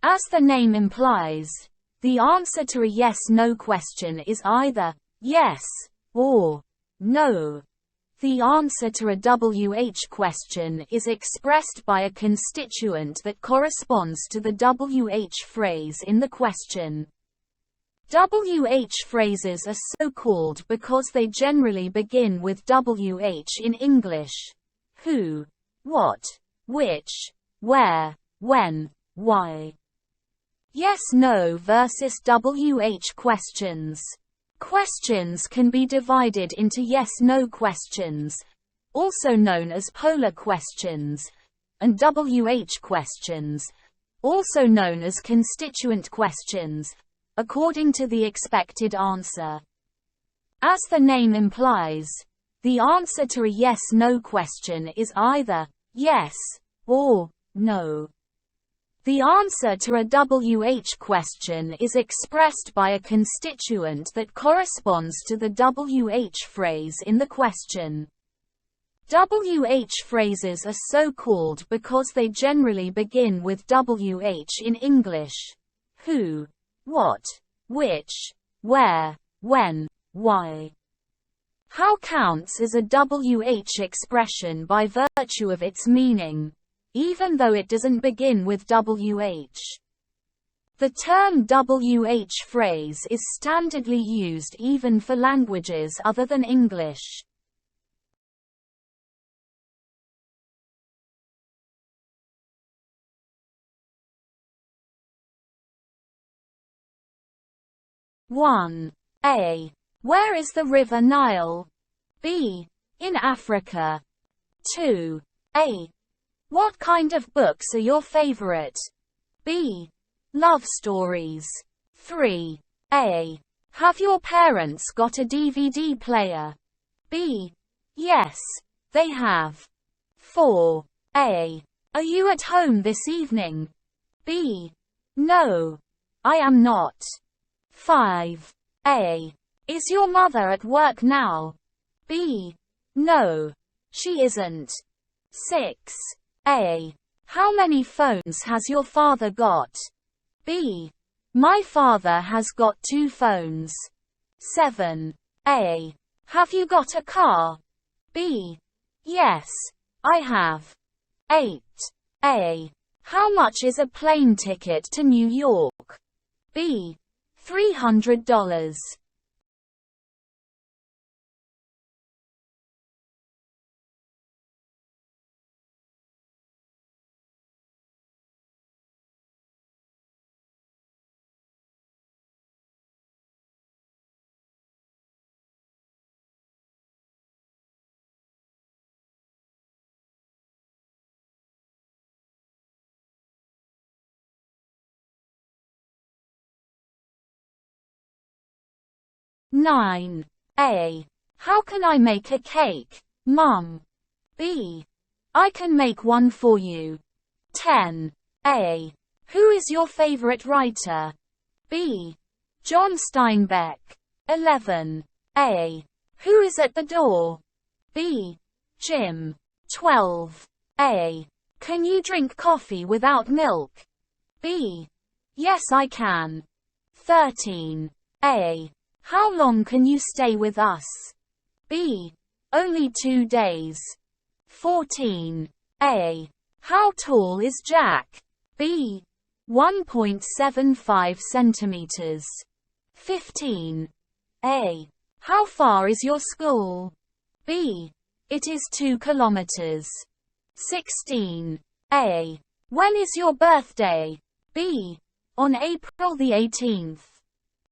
As the name implies, the answer to a yes-no question is either yes or no. The answer to a WH question is expressed by a constituent that corresponds to the WH phrase in the question. WH phrases are so called because they generally begin with WH in English. Who, what, which, where, when, why. Yes-no versus WH questions. Questions can be divided into yes-no questions, also known as polar questions, and WH questions, also known as constituent questions, according to the expected answer. As the name implies, the answer to a yes-no question is either yes or no. The answer to a WH question is expressed by a constituent that corresponds to the WH phrase in the question. WH phrases are so called because they generally begin with WH in English. Who, what, which, where, when, why. How counts as a WH expression by virtue of its meaning, even though it doesn't begin with WH. The term WH phrase is standardly used even for languages other than English. One. A. Where is the River Nile? B. In Africa. 2. A. What kind of books are your favorite? B. Love stories. 3. A. Have your parents got a DVD player? B. Yes, they have. 4. A. Are you at home this evening? B. No, I am not. 5. A. Is your mother at work now? B. No, she isn't. 6. A. How many phones has your father got? B. My father has got 2 phones. 7. A. Have you got a car? B. Yes, I have. 8. A. How much is a plane ticket to New York? B. $300. Nine. A. How can I make a cake, Mum? B. I can make one for you. 10. A. Who is your favorite writer? B. John Steinbeck. 11. A. Who is at the door? B. Jim. 12. A. Can you drink coffee without milk? B. Yes, I can. 13. A. How long can you stay with us? B. Only 2 days. 14. A. How tall is Jack? B. 1.75 centimeters. 15. A. How far is your school? B. It is 2 kilometers. 16. A. When is your birthday? B. On April the 18th.